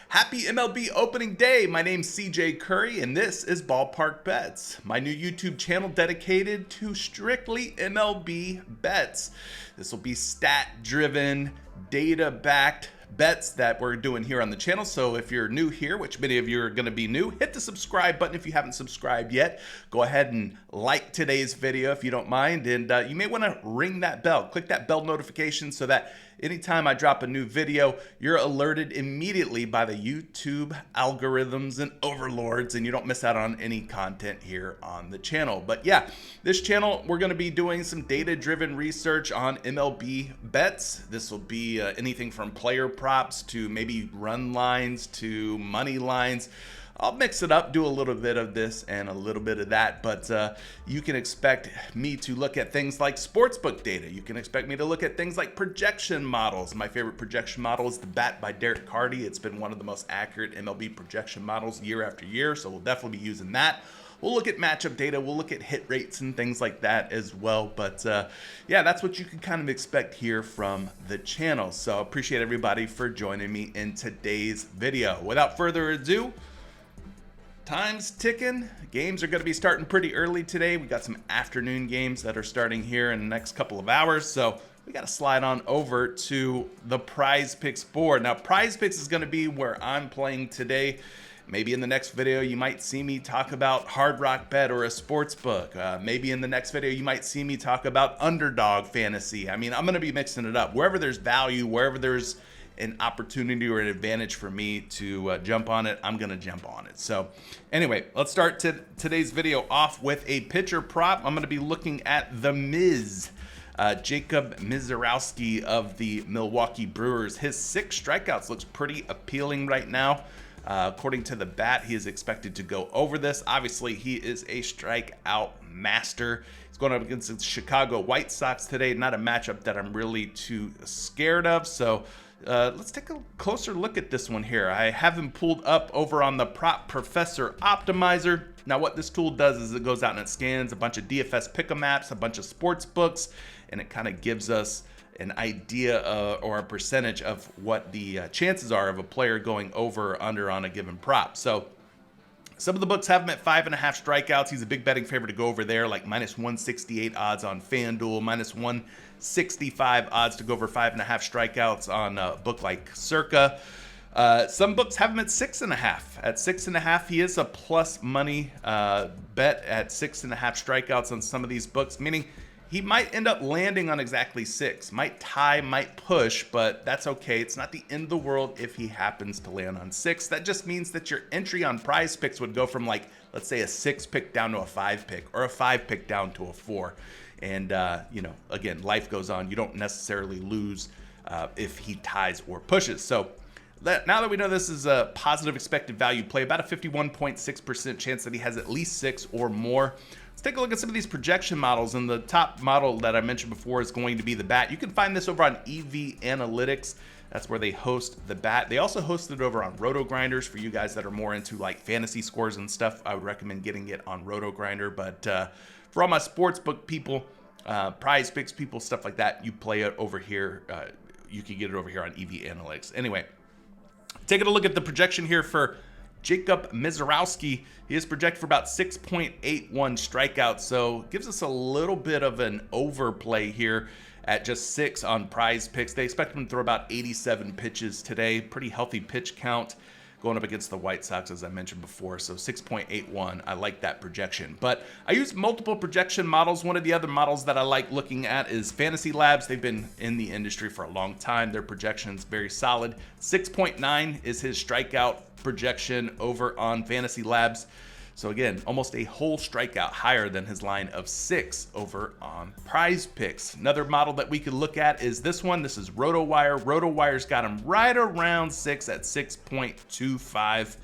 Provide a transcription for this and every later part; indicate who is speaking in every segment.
Speaker 1: Happy MLB opening day. My name's CJ Curry and this is Ballpark Bets, my new YouTube channel dedicated to strictly MLB bets. This will be stat-driven, data-backed bets that we're doing here on the channel. So if you're new here, which many of you are going to be new, hit the subscribe button if you haven't subscribed yet. Go ahead and like today's video if you don't mind, and you may want to ring that bell. Click that bell notification so that anytime I drop a new video, you're alerted immediately by the YouTube algorithms and overlords, and you don't miss out on any content here on the channel. But yeah, this channel, we're going to be doing some data-driven research on MLB bets. This will be anything from player props to maybe run lines to money lines. I'll mix it up, do a little bit of this and a little bit of that, but you can expect me to look at things like sportsbook data. You can expect me to look at things like projection models. My favorite projection model is the Bat by Derek Carty. It's been one of the most accurate MLB projection models year after year, so we'll definitely be using that. We'll look at matchup data, we'll look at hit rates and things like that as well, but yeah, that's what you can kind of expect here from the channel. So appreciate everybody for joining me in today's video. Without further ado, time's ticking. Games are going to be starting pretty early today. We got some afternoon games that are starting here in the next couple of hours, so we got to slide on over to the Prize Picks board. Now, Prize Picks is going to be where I'm playing today. Maybe in the next video, you might see me talk about Hard Rock Bet or a sports book. Maybe in the next video, you might see me talk about underdog fantasy. I mean, I'm going to be mixing it up. Wherever there's value, wherever there's an opportunity or an advantage for me to jump on it, I'm going to jump on it. So anyway, let's start today's video off with a pitcher prop. I'm going to be looking at the Miz. Jacob Misiorowski of the Milwaukee Brewers. His 6 strikeouts looks pretty appealing right now. According to the bat, he is expected to go over this. Obviously, he is a strikeout master. He's going up against the Chicago White Sox today. Not a matchup that I'm really too scared of. So let's take a closer look at this one here. I have him pulled up over on the Prop Professor Optimizer. Now, what this tool does is it goes out and it scans a bunch of DFS pick'em apps, a bunch of sports books, and it kind of gives us an idea or a percentage of what the chances are of a player going over or under on a given prop. So some of the books have him at 5.5 strikeouts. He's a big betting favorite to go over there, like -168 odds on FanDuel, -165 odds to go over 5.5 strikeouts on a book like Circa. Some books have him at 6.5. At 6.5, he is a plus money bet at 6.5 strikeouts on some of these books, meaning he might end up landing on exactly 6. Might tie, might push, but that's okay. It's not the end of the world if he happens to land on 6. That just means that your entry on Prize Picks would go from, like, let's say a 6 pick down to a 5 pick, or a 5 pick down to a 4. And, you know, again, life goes on. You don't necessarily lose if he ties or pushes. So now that we know this is a positive expected value play, about a 51.6% chance that he has at least 6 or more. Let's take a look at some of these projection models, and the top model that I mentioned before is going to be the bat. You can find this over on EV Analytics. That's where they host the bat. They also host it over on Roto Grinders. For you guys that are more into like fantasy scores and stuff, I would recommend getting it on Roto Grinder. But for all my sportsbook people, Prize Picks people, stuff like that, you play it over here. You can get it over here on EV Analytics. Anyway, taking a look at the projection here for Jacob Misiorowski. He is projected for about 6.81 strikeouts, so gives us a little bit of an overplay here at just 6 on Prize Picks. They expect him to throw about 87 pitches today. Pretty healthy pitch count going up against the White Sox, as I mentioned before. So 6.81, I like that projection. But I use multiple projection models. One of the other models that I like looking at is Fantasy Labs. They've been in the industry for a long time. Their projection's very solid. 6.9 is his strikeout projection over on Fantasy Labs. So again, almost a whole strikeout higher than his line of 6 over on Prize Picks. Another model that we could look at is this one. This is RotoWire. RotoWire's got him right around 6 at 6.25.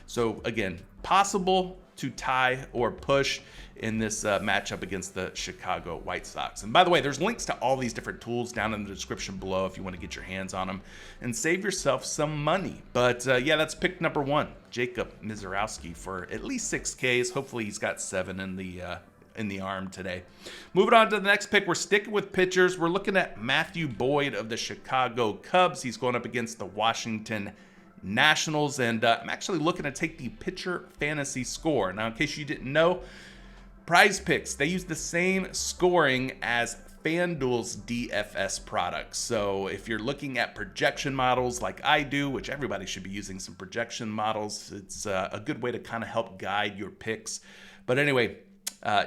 Speaker 1: So again, possible to tie or push in this matchup against the Chicago White Sox. And by the way, there's links to all these different tools down in the description below if you want to get your hands on them and save yourself some money. But yeah, that's pick number 1, Jacob Misiorowski, for at least 6Ks. Hopefully he's got 7 in the arm today. Moving on to the next pick, we're sticking with pitchers. We're looking at Matthew Boyd of the Chicago Cubs. He's going up against the Washington Nationals, and I'm actually looking to take the pitcher fantasy score. Now, in case you didn't know, Prize Picks, they use the same scoring as FanDuel's DFS products. So if you're looking at projection models like I do, which everybody should be using some projection models, it's a good way to kind of help guide your picks. But anyway,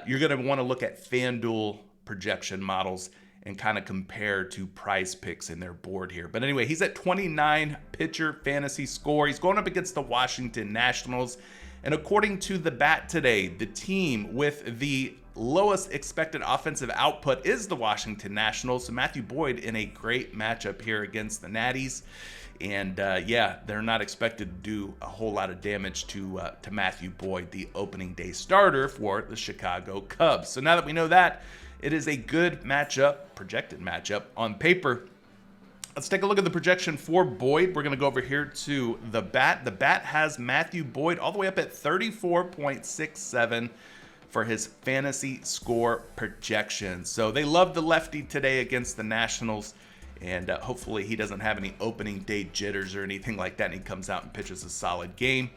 Speaker 1: you're going to want to look at FanDuel projection models and kind of compare to Prize Picks in their board here. But anyway, he's at 29 pitcher fantasy score. He's going up against the Washington Nationals. And according to the bat today, the team with the lowest expected offensive output is the Washington Nationals. So Matthew Boyd in a great matchup here against the Natties. And yeah, they're not expected to do a whole lot of damage to Matthew Boyd, the opening day starter for the Chicago Cubs. So now that we know that, it is a good matchup, projected matchup on paper. Let's take a look at the projection for Boyd. We're going to go over here to the bat. The bat has Matthew Boyd all the way up at 34.67 for his fantasy score projection. So they love the lefty today against the Nationals, and hopefully he doesn't have any opening day jitters or anything like that, and he comes out and pitches a solid game.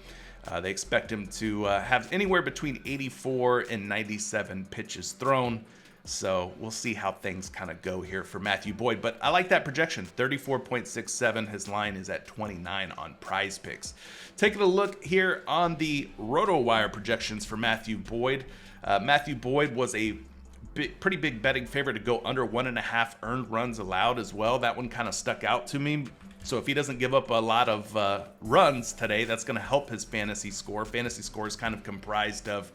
Speaker 1: They expect him to have anywhere between 84 and 97 pitches thrown. So we'll see how things kind of go here for Matthew Boyd. But I like that projection, 34.67. His line is at 29 on Prize Picks. Taking a look here on the RotoWire projections for Matthew Boyd. Matthew Boyd was a pretty big betting favorite to go under 1.5 earned runs allowed as well. That one kind of stuck out to me. So if he doesn't give up a lot of runs today, that's going to help his fantasy score. Fantasy score is kind of comprised of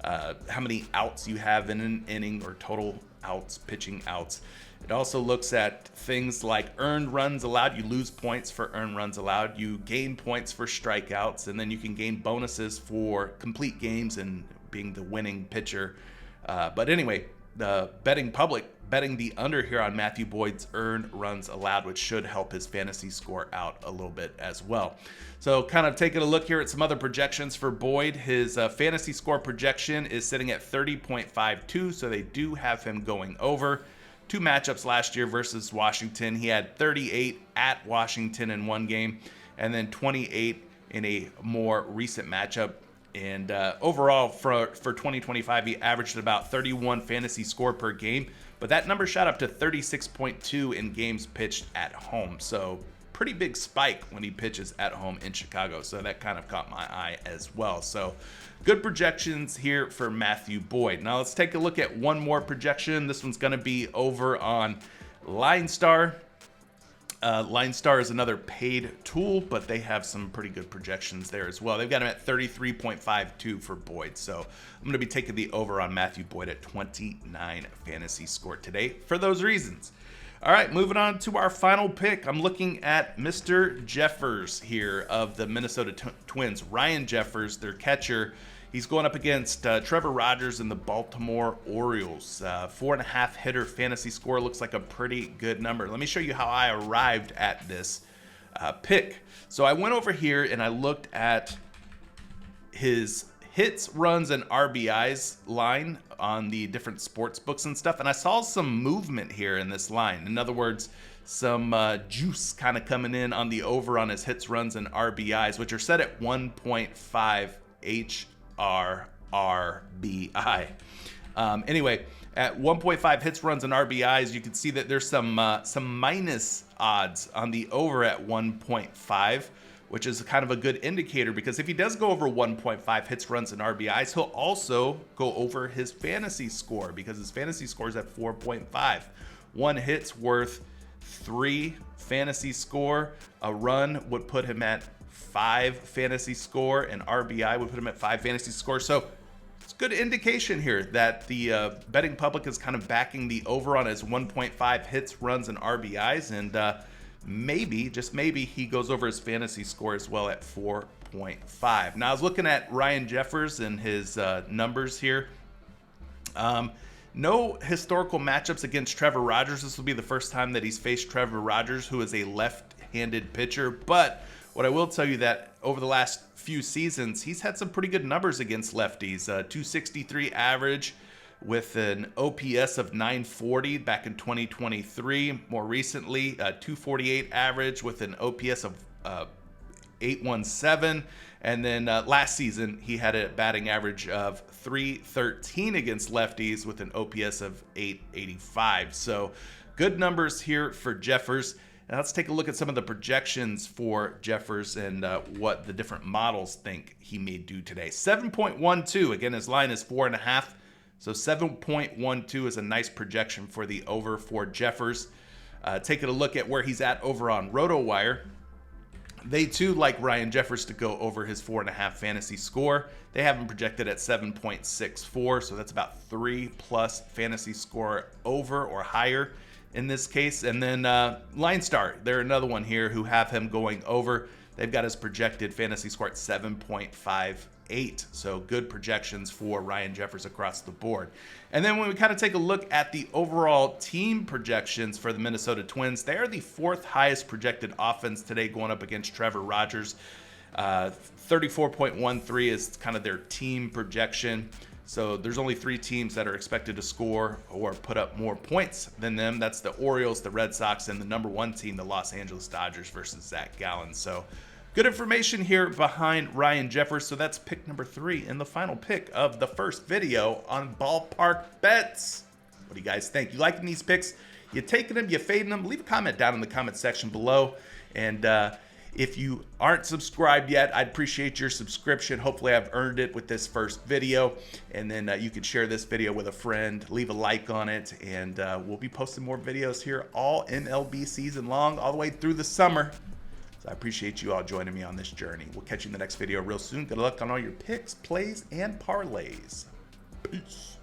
Speaker 1: how many outs you have in an inning or total outs, pitching outs. It also looks at things like earned runs allowed. You lose points for earned runs allowed. You gain points for strikeouts, and then you can gain bonuses for complete games and being the winning pitcher. But anyway, the betting public betting the under here on Matthew Boyd's earned runs allowed, which should help his fantasy score out a little bit as well. So kind of taking a look here at some other projections for Boyd. His fantasy score projection is sitting at 30.52, so they do have him going over. 2 matchups last year versus Washington. He had 38 at Washington in one game, and then 28 in a more recent matchup. And overall, for 2025, he averaged about 31 fantasy score per game, but that number shot up to 36.2 in games pitched at home. So pretty big spike when he pitches at home in Chicago. So that kind of caught my eye as well. So good projections here for Matthew Boyd. Now let's take a look at one more projection. This one's going to be over on LineStar. LineStar is another paid tool, but they have some pretty good projections there as well. They've got him at 33.52 for Boyd. So I'm going to be taking the over on Matthew Boyd at 29 fantasy score today for those reasons. All right, moving on to our final pick. I'm looking at Mr. Jeffers here of the Minnesota Twins. Ryan Jeffers, their catcher. He's going up against Trevor Rogers and the Baltimore Orioles. 4.5 hitter fantasy score looks like a pretty good number. Let me show you how I arrived at this pick. So I went over here and I looked at his hits, runs, and RBIs line on the different sports books and stuff, and I saw some movement here in this line. In other words, some juice kind of coming in on the over on his hits, runs, and RBIs, which are set at 1.5 RBI. Anyway, at 1.5 hits, runs, and RBIs, you can see that there's some minus odds on the over at 1.5, which is kind of a good indicator, because if he does go over 1.5 hits, runs, and RBIs, he'll also go over his fantasy score, because his fantasy score is at 4.5. 1 hit's worth 3 fantasy score. A run would put him at 5 fantasy score, and RBI would put him at 5 fantasy score. So it's a good indication here that the betting public is kind of backing the over on his 1.5 hits, runs, and RBIs, and maybe, just maybe, he goes over his fantasy score as well at 4.5. Now I was looking at Ryan Jeffers and his numbers here. No historical matchups against Trevor Rogers. This will be the first time that he's faced Trevor Rogers, who is a left-handed pitcher. But what I will tell you that over the last few seasons, he's had some pretty good numbers against lefties. 263 average with an OPS of 940 back in 2023. More recently, 248 average with an OPS of .817. And then last season, he had a batting average of .313 against lefties with an OPS of .885. So good numbers here for Jeffers. Now let's take a look at some of the projections for Jeffers and what the different models think he may do today. 7.12, again, his line is 4.5. So 7.12 is a nice projection for the over for Jeffers. Taking a look at where he's at over on RotoWire. They too like Ryan Jeffers to go over his 4.5 fantasy score. They have him projected at 7.64, so that's about 3+ fantasy score over or higher in this case. And then Line Star, they're another one here who have him going over. They've got his projected fantasy score at 7.58. So good projections for Ryan Jeffers across the board. And then when we kind of take a look at the overall team projections for the Minnesota Twins, they are the 4th highest projected offense today going up against Trevor Rogers. 34.13 is kind of their team projection. So there's only 3 teams that are expected to score or put up more points than them. That's the Orioles, the Red Sox, and the number 1 team, the Los Angeles Dodgers versus Zach Gallen. So good information here behind Ryan Jeffers. So that's pick number 3 and the final pick of the first video on Ballpark Bets. What do you guys think? You liking these picks? You taking them? You fading them? Leave a comment down in the comment section below. And if you aren't subscribed yet, I'd appreciate your subscription. Hopefully I've earned it with this first video. And then you can share this video with a friend, leave a like on it, and we'll be posting more videos here all MLB season long, all the way through the summer. So I appreciate you all joining me on this journey. We'll catch you in the next video real soon. Good luck on all your picks, plays, and parlays. Peace.